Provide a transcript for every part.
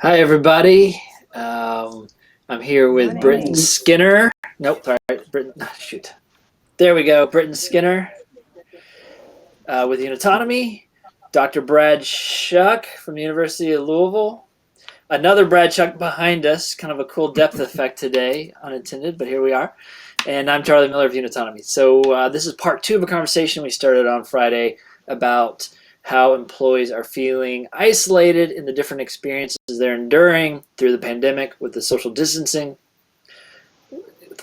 Hi, everybody. Um, I'm here with Brittain Morning. Skinner. Nope, sorry, Brittain. Shoot. There we go. Brittain Skinner with Unitonomy. Dr. Brad Shuck from the University of Louisville. Another Brad Shuck behind us. Kind of a cool depth effect today, unintended, but here we are. And I'm Charley Miller of Unitonomy. So this is part two of a conversation we started on Friday about how employees are feeling isolated in the different experiences they're enduring through the pandemic with the social distancing.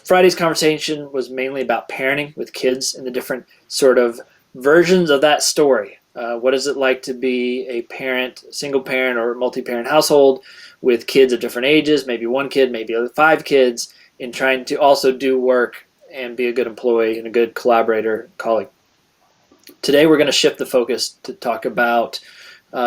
Friday's conversation was mainly about parenting with kids and the different sort of versions of that story. What is it like to be a parent, single parent or multi-parent household with kids of different ages, maybe one kid, maybe five kids, in trying to also do work and be a good employee and a good collaborator, colleague. Today we're going to shift the focus to talk about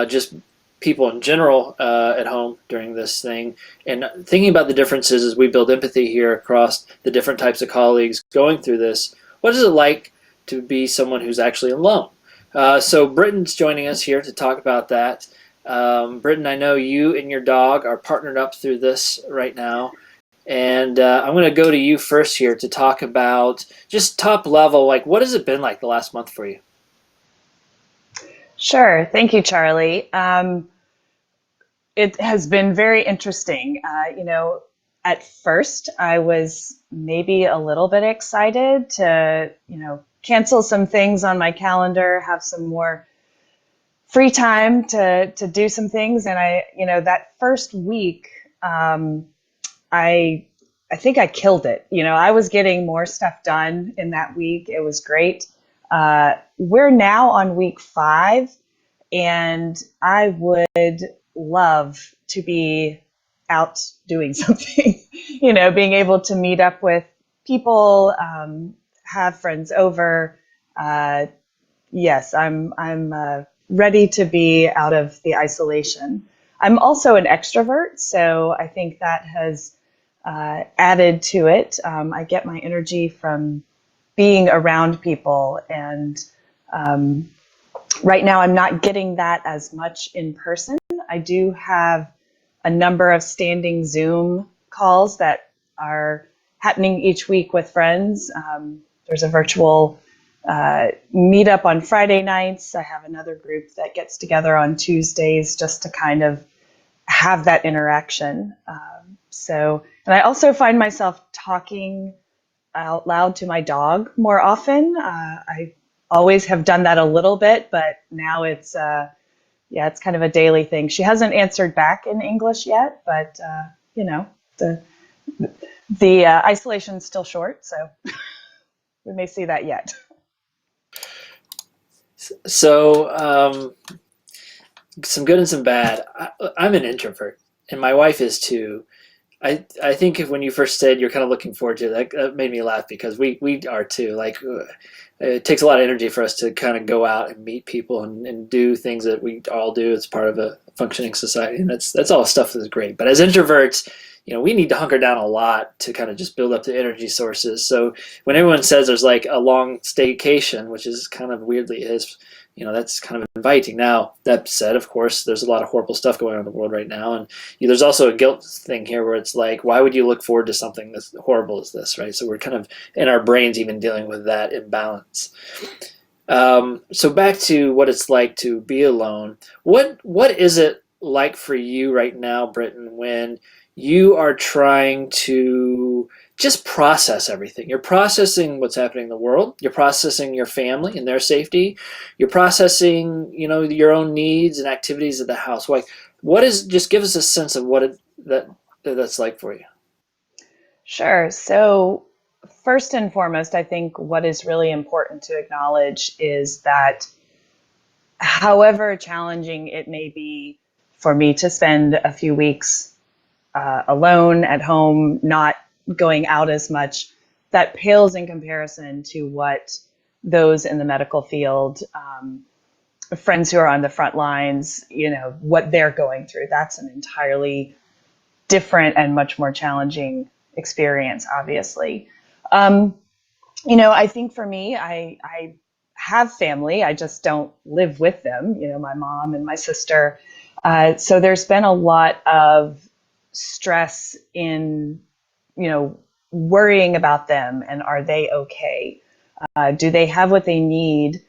just people in general at home during this thing, and thinking about the differences as we build empathy here across the different types of colleagues going through this. What is it like to be someone who's actually alone? So Brittain's joining us here to talk about that. Brittain, I know you and your dog are partnered up through this right now. And I'm going to go to you first here to talk about just top level, like what has it been like the last month for you? Sure. Thank you, Charlie. It has been very interesting. At first I was maybe a little bit excited to, cancel some things on my calendar, have some more free time to do some things. And that first week, I I think I killed it. I was getting more stuff done in that week. It was great. We're now on week 5, and I would love to be out doing something. Being able to meet up with people, have friends over. Uh, yes, I'm ready to be out of the isolation. I'm also an extrovert, so I think that has added to it. I get my energy from being around people, and um, right now I'm not getting that as much in person. I do have a number of standing Zoom calls that are happening each week with friends. There's a virtual meetup on Friday nights. I have another group that gets together on Tuesdays just to kind of have that interaction. And I also find myself talking out loud to my dog more often. I always have done that a little bit, but now it's kind of a daily thing. She hasn't answered back in English yet, but the isolation's still short, so we may see that yet. So, some good and some bad. I'm an introvert, and my wife is too. I think when you first said you're kind of looking forward to it, that made me laugh because we are too. Like, it takes a lot of energy for us to kind of go out and meet people and do things that we all do as part of a functioning society, and that's all stuff that's great. But as introverts, we need to hunker down a lot to kind of just build up the energy sources. So when everyone says there's like a long staycation, which is kind of weirdly is, that's kind of inviting. Now, that said, of course, there's a lot of horrible stuff going on in the world right now. And there's also a guilt thing here where it's like, why would you look forward to something that's horrible as this, right? So we're kind of in our brains even dealing with that imbalance. So back to what it's like to be alone. What is it like for you right now, Brittain, when you are trying to just process everything? You're processing what's happening in the world. You're processing your family and their safety. You're processing, your own needs and activities at the house. Like, just give us a sense of that's like for you. Sure. So, first and foremost, I think what is really important to acknowledge is that however challenging it may be for me to spend a few weeks alone at home, not going out as much, that pales in comparison to what those in the medical field, friends who are on the front lines, what they're going through. That's an entirely different and much more challenging experience, obviously. I think for me, I have family. I just don't live with them. My mom and my sister So there's been a lot of stress in, worrying about them and are they okay? Do they have what they need?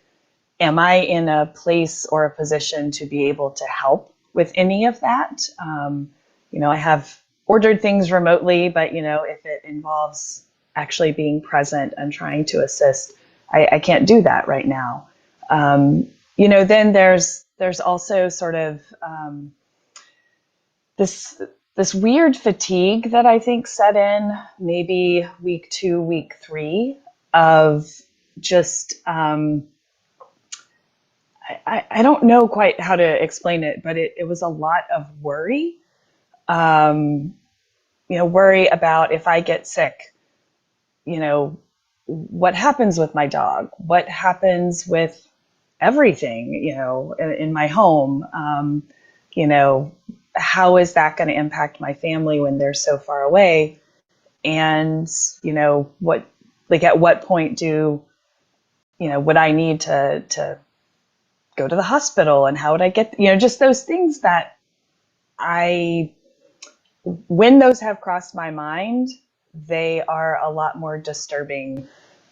Am I in a place or a position to be able to help with any of that? I have ordered things remotely, but if it involves actually being present and trying to assist, I can't do that right now. Then there's also sort of this weird fatigue that I think set in maybe week 2, week 3 of just I don't know quite how to explain it, but it was a lot of worry. Worry about if I get sick, what happens with my dog? What happens with everything, in my home? How is that going to impact my family when they're so far away? And, at what point would I need to go to the hospital, and how would I get, just those things that when those have crossed my mind, they are a lot more disturbing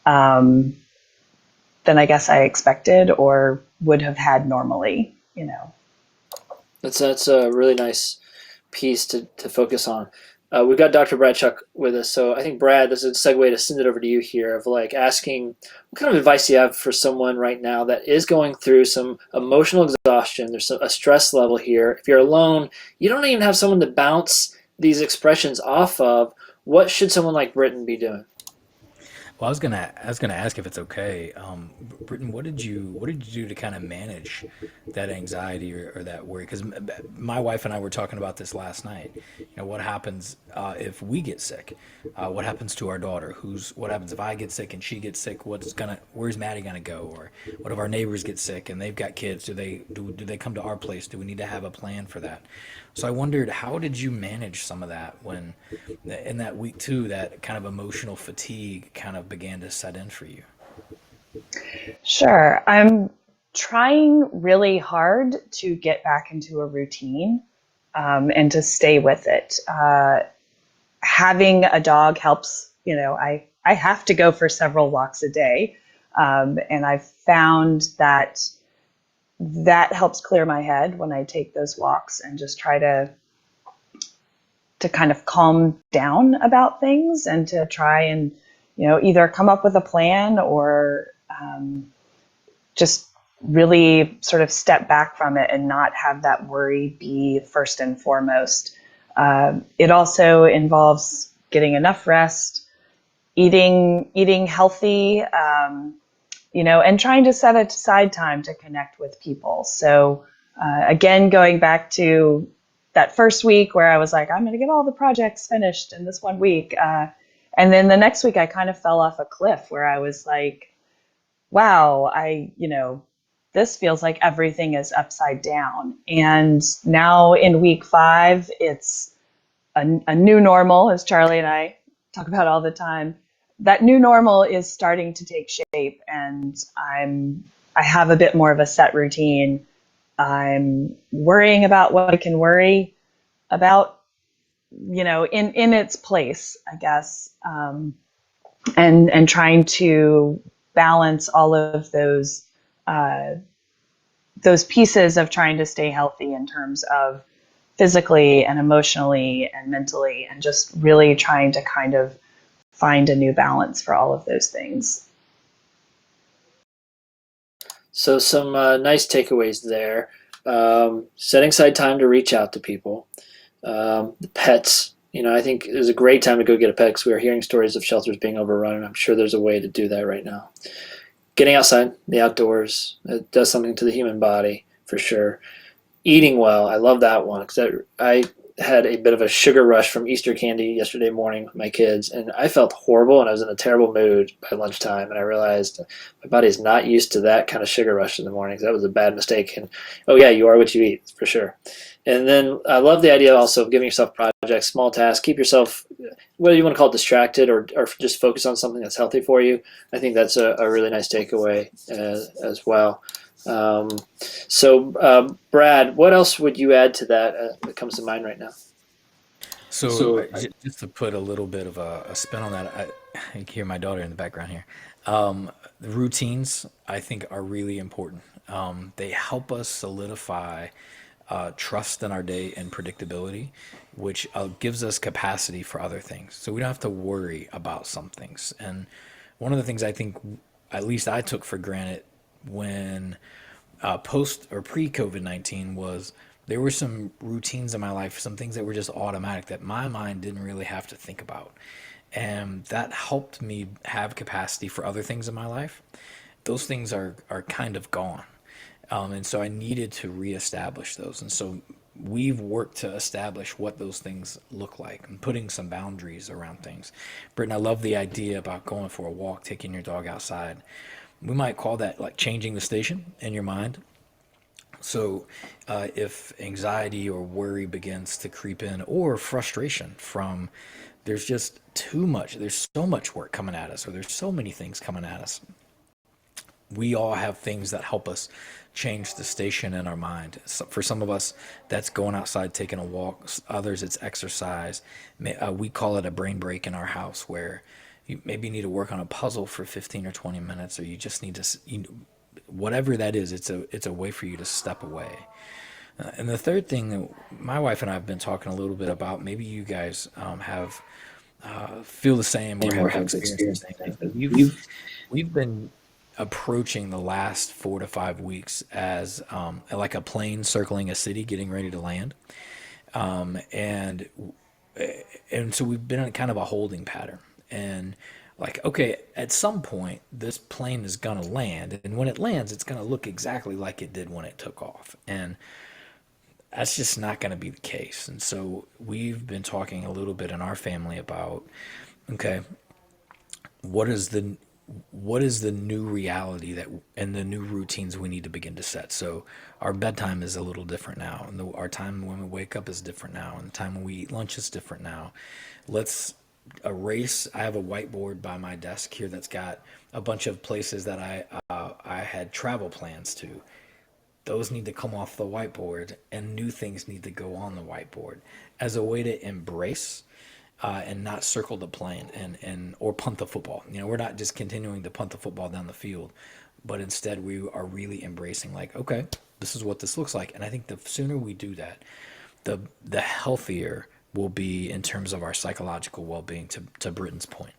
than I guess I expected or would have had normally. That's a really nice piece to focus on. We've got Dr. Brad Shuck with us, so I think Brad, this is a segue to send it over to you here of like asking what kind of advice do you have for someone right now that is going through some emotional exhaustion. There's a stress level here. If you're alone, you don't even have someone to bounce these expressions off of. What should someone like Brittain be doing? Well, I was gonna ask if it's okay. Britton, what did you do to kind of manage that anxiety or that worry? Because my wife and I were talking about this last night. What happens if we get sick? What happens to our daughter? What happens if I get sick and she gets sick? Where's Maddie gonna go? Or what if our neighbors get sick and they've got kids? Do they come to our place? Do we need to have a plan for that? So I wondered, how did you manage some of that when in that week 2, that kind of emotional fatigue kind of began to set in for you? Sure. I'm trying really hard to get back into a routine and to stay with it. Having a dog helps. I have to go for several walks a day. And I've found that helps clear my head when I take those walks and just try to kind of calm down about things and to try and, either come up with a plan or just really sort of step back from it and not have that worry be first and foremost. It also involves getting enough rest, eating healthy, and trying to set aside time to connect with people. So again, going back to that first week where I was like, I'm going to get all the projects finished in this one week. And then the next week I kind of fell off a cliff where I was like, wow, this feels like everything is upside down. And now in week 5, it's a new normal, as Charley and I talk about all the time. That new normal is starting to take shape, and I have a bit more of a set routine. I'm worrying about what I can worry about, in its place, I guess, and trying to balance all of those pieces of trying to stay healthy in terms of physically and emotionally and mentally, and just really trying to kind of find a new balance for all of those things. So some nice takeaways there. Setting aside time to reach out to people. The pets. I think it was a great time to go get a pet because we are hearing stories of shelters being overrun, and I'm sure there's a way to do that right now. Getting outside, the outdoors, it does something to the human body for sure. Eating well, I love that one because I had a bit of a sugar rush from Easter candy yesterday morning with my kids, and I felt horrible and I was in a terrible mood by lunchtime, and I realized my body is not used to that kind of sugar rush in the morning. That was a bad mistake, and oh yeah, you are what you eat for sure. And then I love the idea also of giving yourself projects, small tasks, keep yourself, whether you want to call it distracted or just focus on something that's healthy for you. I think that's a really nice takeaway as well. Brad, what else would you add to that comes to mind right now? So just to put a little bit of a spin on that, I can hear my daughter in the background here. The routines, I think, are really important. They help us solidify trust in our day and predictability, which gives us capacity for other things. So we don't have to worry about some things. And one of the things I think, at least I took for granted when post or pre COVID-19 was there were some routines in my life, some things that were just automatic that my mind didn't really have to think about. And that helped me have capacity for other things in my life. Those things are kind of gone. And so I needed to reestablish those. And so we've worked to establish what those things look like and putting some boundaries around things. Brittain, I love the idea about going for a walk, taking your dog outside. We might call that like changing the station in your mind. So if anxiety or worry begins to creep in, or frustration from there's just too much, there's so much work coming at us, or there's so many things coming at us, we all have things that help us change the station in our mind. So for some of us, that's going outside, taking a walk. Others, it's exercise. We call it a brain break in our house, where you maybe need to work on a puzzle for 15 or 20 minutes, or you just need to, whatever that is, it's a way for you to step away. And the third thing that my wife and I have been talking a little bit about, maybe you guys have feel the same or have experienced the same thing. We've been approaching the last 4 to 5 weeks as like a plane circling a city, getting ready to land, and so we've been in kind of a holding pattern. And like, okay, at some point, this plane is gonna land, and when it lands, it's gonna look exactly like it did when it took off, and that's just not going to be the case. And so we've been talking a little bit in our family about, okay, what is the new reality that and the new routines we need to begin to set. So our bedtime is a little different now, and our time when we wake up is different now, and the time when we eat lunch is different now. Let's erase. I have a whiteboard by my desk here that's got a bunch of places that I had travel plans to. Those need to come off the whiteboard, and new things need to go on the whiteboard as a way to embrace and not circle the plane and or punt the football. We're not just continuing to punt the football down the field, but instead we are really embracing, like, okay, this is what this looks like. And I think the sooner we do that, the healthier we'll be in terms of our psychological well-being, to Brittain's point.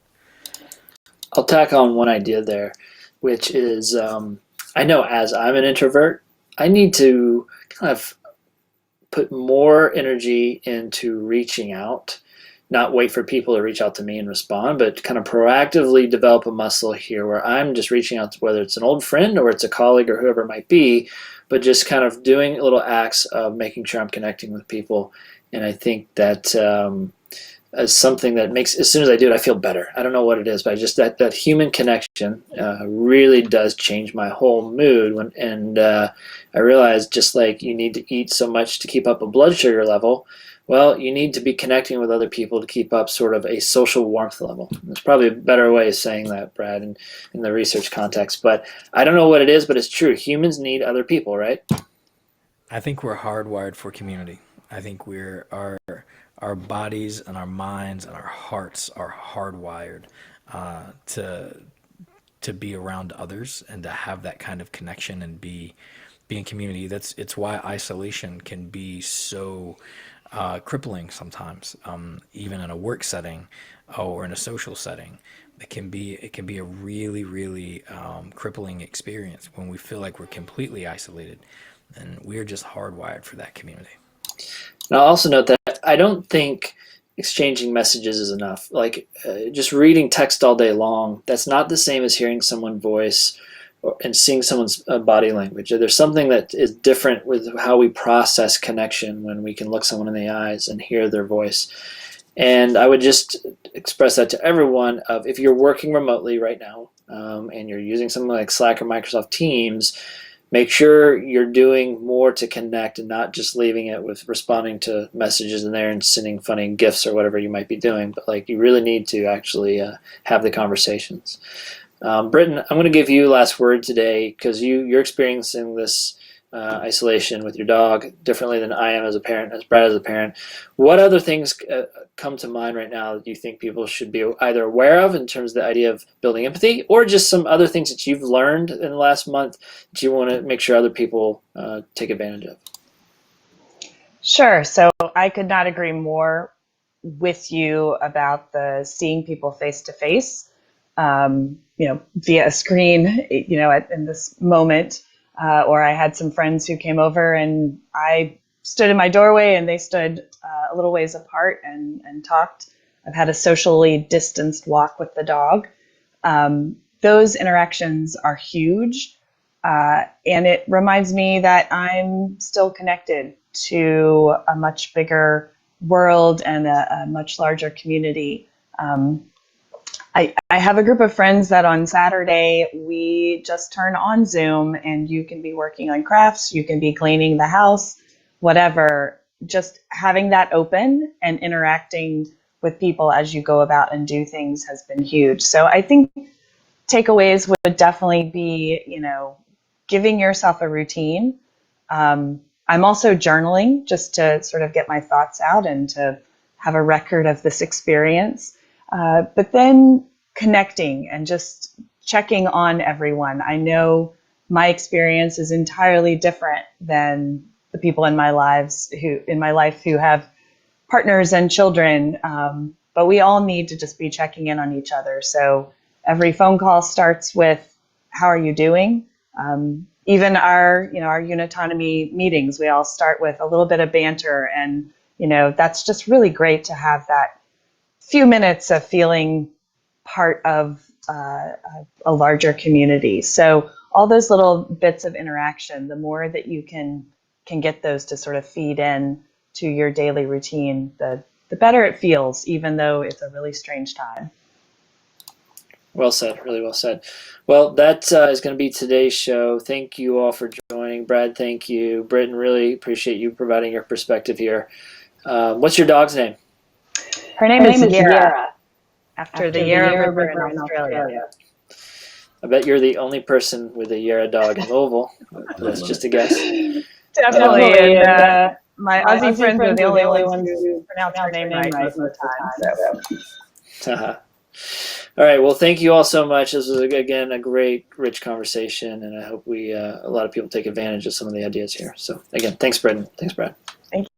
I'll tack on one idea there, which is I know as I'm an introvert, I need to kind of put more energy into reaching out, not wait for people to reach out to me and respond, but kind of proactively develop a muscle here where I'm just reaching out to whether it's an old friend or it's a colleague or whoever it might be, but just kind of doing little acts of making sure I'm connecting with people. And I think that as something that makes, as soon as I do it, I feel better. I don't know what it is, but I just that human connection really does change my whole mood. I realized, just like you need to eat so much to keep up a blood sugar level, well, you need to be connecting with other people to keep up sort of a social warmth level. There's probably a better way of saying that, Brad, in the research context. But I don't know what it is, but it's true. Humans need other people, right? I think we're hardwired for community. I think our bodies and our minds and our hearts are hardwired to be around others and to have that kind of connection and be in community. It's why isolation can be so crippling sometimes, even in a work setting or in a social setting. It can be a really, really crippling experience when we feel like we're completely isolated, and we're just hardwired for that community. And I'll also note that I don't think exchanging messages is enough. Like just reading text all day long, that's not the same as hearing someone's voice and seeing someone's body language. There's something that is different with how we process connection when we can look someone in the eyes and hear their voice. And I would just express that to everyone of, if you're working remotely right now and you're using something like Slack or Microsoft Teams, make sure you're doing more to connect and not just leaving it with responding to messages in there and sending funny GIFs or whatever you might be doing. But like, you really need to actually have the conversations. Brittain, I'm going to give you last word today because you're experiencing this isolation with your dog differently than I am as a parent, as Brad as a parent. What other things come to mind right now that you think people should be either aware of in terms of the idea of building empathy, or just some other things that you've learned in the last month that you want to make sure other people take advantage of? Sure. So I could not agree more with you about the seeing people face to face, via a screen, in this moment. Or I had some friends who came over and I stood in my doorway and they stood a little ways apart and talked. I've had a socially distanced walk with the dog. Those interactions are huge. And it reminds me that I'm still connected to a much bigger world and a much larger community. I have a group of friends that on Saturday we just turn on Zoom and you can be working on crafts, you can be cleaning the house, whatever. Just having that open and interacting with people as you go about and do things has been huge. So I think takeaways would definitely be, giving yourself a routine. I'm also journaling just to sort of get my thoughts out and to have a record of this experience. But then connecting and just checking on everyone. I know my experience is entirely different than the people in my life who have partners and children. But we all need to just be checking in on each other. So every phone call starts with, how are you doing? Even our Unitonomy meetings, we all start with a little bit of banter, and that's just really great to have that few minutes of feeling part of a larger community. So all those little bits of interaction, the more that you can get those to sort of feed in to your daily routine, the better it feels, even though it's a really strange time. Well said, really well said. Well, that is going to be today's show. Thank you all for joining. Brad, thank you. Brittain, really appreciate you providing your perspective here. What's your dog's name? Her name is Yara, after the Yarra River in Australia. I bet you're the only person with a Yarra dog in Louisville. That's just a guess. Definitely. And my Aussie friends are the only ones who pronounce her name right most of the time. All right. Well, thank you all so much. This was, again, a great, rich conversation, and I hope a lot of people take advantage of some of the ideas here. So, again, thanks, Brittain. Thanks, Brad. Thank you.